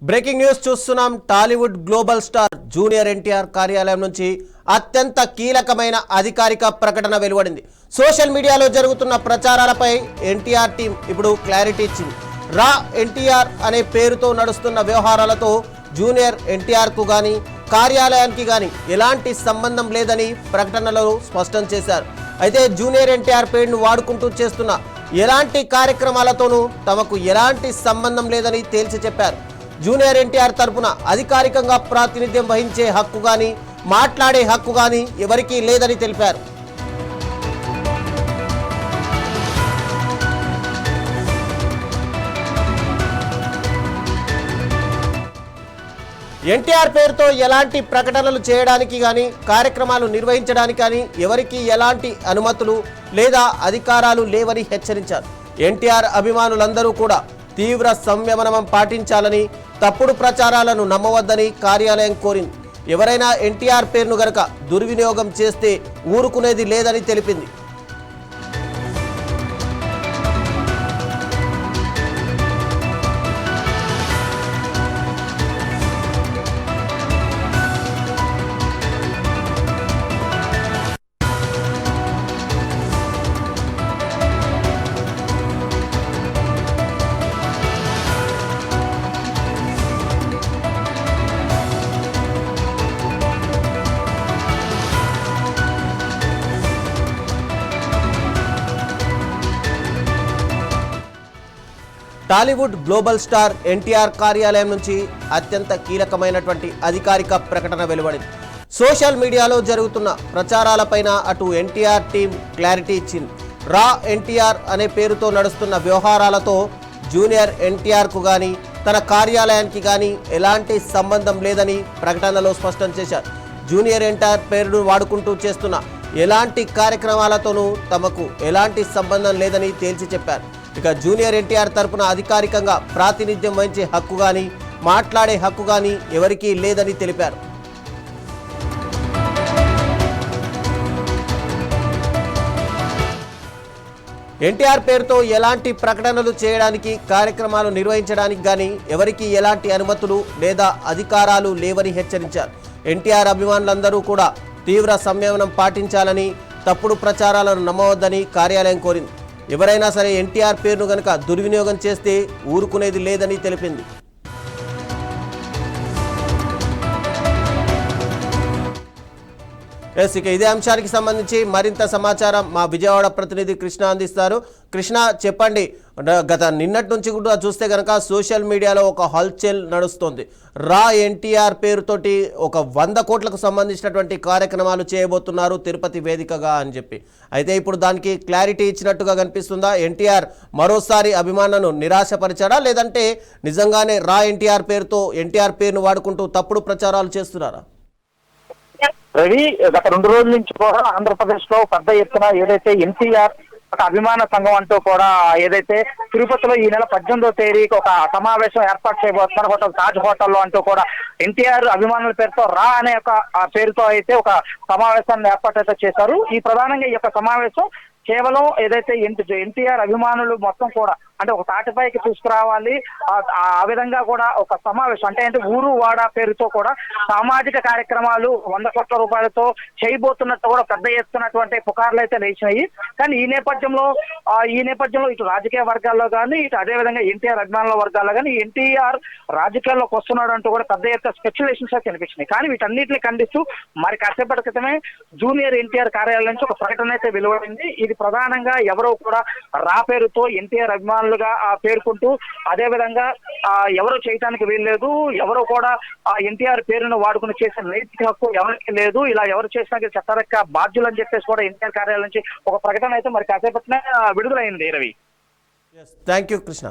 Breaking news చూస్తున్నాం. Tollywood global star junior NTR కార్యాలయం నుంచి అత్యంత కీలకమైన అధికారిక ప్రకటన వెలువడింది. సోషల్ మీడియాలో జరుగుతున్న ప్రచారాలపై ఎన్టీఆర్ టీం ఇప్పుడు క్లారిటీ ఇచ్చింది. రా ఎన్టీఆర్ అనే పేరుతో నడుస్తున్న వ్యవహారాలతో జూనియర్ ఎన్టీఆర్కు కానీ కార్యాలయానికి కానీ ఎలాంటి సంబంధం లేదని ప్రకటనలో స్పష్టం చేశారు. అయితే జూనియర్ ఎన్టీఆర్ పేరును వాడుకుంటూ చేస్తున్న ఎలాంటి కార్యక్రమాలతోనూ తమకు ఎలాంటి సంబంధం లేదని తేల్చి చెప్పారు. జూనియర్ ఎన్టీఆర్ తరపున అధికారికంగా ప్రాతినిధ్యం వహించే హక్కు కానీ మాట్లాడే హక్కు కానీ ఎవరికీ లేదని తెలిపారు. ఎన్టీఆర్ పేరుతో ఎలాంటి ప్రకటనలు చేయడానికి కానీ కార్యక్రమాలు నిర్వహించడానికి కానీ ఎవరికి ఎలాంటి అనుమతులు లేదా అధికారాలు లేవని హెచ్చరించారు. ఎన్టీఆర్ అభిమానులందరూ కూడా తీవ్ర సంయమనం పాటించాలని, తప్పుడు ప్రచారాలను నమ్మవద్దని కార్యాలయం కోరింది. ఎవరైనా ఎన్టీఆర్ పేరును గనక దుర్వినియోగం చేస్తే ఊరుకునేది లేదని తెలిపింది. టాలీవుడ్ గ్లోబల్ స్టార్ ఎన్టీఆర్ కార్యాలయం నుంచి అత్యంత కీలకమైనటువంటి అధికారిక ప్రకటన వెలువడింది. సోషల్ మీడియాలో జరుగుతున్న ప్రచారాలపైన అటు ఎన్టీఆర్ టీం క్లారిటీ ఇచ్చింది. రా ఎన్టీఆర్ అనే పేరుతో నడుస్తున్న వ్యవహారాలతో జూనియర్ ఎన్టీఆర్కు కానీ తన కార్యాలయానికి కానీ ఎలాంటి సంబంధం లేదని ప్రకటనలో స్పష్టం చేశారు. జూనియర్ ఎన్టీఆర్ పేరును వాడుకుంటూ చేస్తున్న ఎలాంటి కార్యక్రమాలతోనూ తమకు ఎలాంటి సంబంధం లేదని తేల్చి చెప్పారు. ఇక జూనియర్ ఎన్టీఆర్ తరపున అధికారికంగా ప్రాతినిధ్యం వహించే హక్కు కానీ మాట్లాడే హక్కు కానీ ఎవరికీ లేదని తెలిపారు. ఎన్టీఆర్ పేరుతో ఎలాంటి ప్రకటనలు చేయడానికి కార్యక్రమాలు నిర్వహించడానికి కానీ ఎవరికీ ఎలాంటి అనుమతులు లేదా అధికారాలు లేవని హెచ్చరించారు. ఎన్టీఆర్ అభిమానులందరూ కూడా తీవ్ర సంయమనం పాటించాలని, తప్పుడు ప్రచారాలను నమ్మవద్దని కార్యాలయం కోరింది. ఎవరైనా సరే ఎన్టీఆర్ పేరును గనక దుర్వినియోగం చేస్తే ఊరుకునేది లేదని తెలిపింది. ఇక ఇదే అంశానికి సంబంధించి మరింత సమాచారం మా విజయవాడ ప్రతినిధి కృష్ణ అందిస్తారు. కృష్ణ, చెప్పండి. గత నిన్నటి నుంచి కూడా చూస్తే కనుక సోషల్ మీడియాలో ఒక హల్చల్ నడుస్తోంది. రా ఎన్టీఆర్ పేరుతోటి ఒక 100 కోట్లకు సంబంధించినటువంటి కార్యక్రమాలు చేయబోతున్నారు తిరుపతి వేదికగా అని చెప్పి. అయితే ఇప్పుడు దానికి క్లారిటీ ఇచ్చినట్టుగా కనిపిస్తుందా? ఎన్టీఆర్ మరోసారి అభిమానులను నిరాశపరిచాడా, లేదంటే నిజంగానే రా ఎన్టీఆర్ పేరుతో ఎన్టీఆర్ పేరును వాడుకుంటూ తప్పుడు ప్రచారాలు చేస్తున్నారా? రవి, గత 2 రోజుల నుంచి కూడా ఆంధ్రప్రదేశ్ లో పెద్ద ఎత్తున ఏదైతే ఎన్టీఆర్ ఒక అభిమాన సంఘం అంటూ కూడా ఏదైతే తిరుపతిలో ఈ నెల 18వ తేదీకి ఒక సమావేశం ఏర్పాటు చేయబోతున్నారు హోటల్ తాజ్ హోటల్లో అంటూ కూడా ఎన్టీఆర్ అభిమానుల పేరుతో రా అనే ఒక పేరుతో అయితే ఒక సమావేశాన్ని ఏర్పాటు అయితే చేశారు. ఈ ప్రధానంగా ఈ యొక్క సమావేశం కేవలం ఏదైతే ఎన్టీఆర్ అభిమానులు మొత్తం కూడా అంటే ఒక తాటిపైకి తీసుకురావాలి, ఆ విధంగా కూడా ఒక సమావేశం అంటే ఊరు వాడ పేరుతో కూడా సామాజిక కార్యక్రమాలు 100 కోట్ల రూపాయలతో చేయబోతున్నట్టు కూడా పెద్ద ఎత్తున్నటువంటి పుకార్లు అయితే లేచినాయి. కానీ ఈ నేపథ్యంలో ఇటు రాజకీయ వర్గాల్లో కానీ ఇటు అదేవిధంగా ఎన్టీఆర్ అభిమానుల వర్గాల్లో కానీ ఎన్టీఆర్ రాజకీయాల్లోకి వస్తున్నాడు అంటూ కూడా పెద్ద ఎత్తున స్పెక్యులేషన్స్ అయితే కనిపించినాయి. కానీ వీటన్నిటిని ఖండిస్తూ మరి కాసేపటి క్రితమే జూనియర్ ఎన్టీఆర్ కార్యాలయం నుంచి ఒక ప్రకటన అయితే వెలువడింది. ఇది ప్రధానంగా ఎవరో కూడా రా పేరుతో ఎన్టీఆర్ అభిమానులుగా పేర్కొంటూ అదేవిధంగా ఎవరు చేయటానికి వీల్లేదు, ఎవరు కూడా ఎన్టీఆర్ పేరును వాడుకుని చేసిన నైతిక హక్కు ఎవరికి లేదు, ఇలా ఎవరు చేసినా చట్టరక్క బాధ్యులు అని చెప్పేసి కూడా ఎన్టీఆర్ కార్యాలయం నుంచి ఒక ప్రకటన అయితే మరి కాసేపట్ల విడుదలైంది. Ravi, thank you Krishna.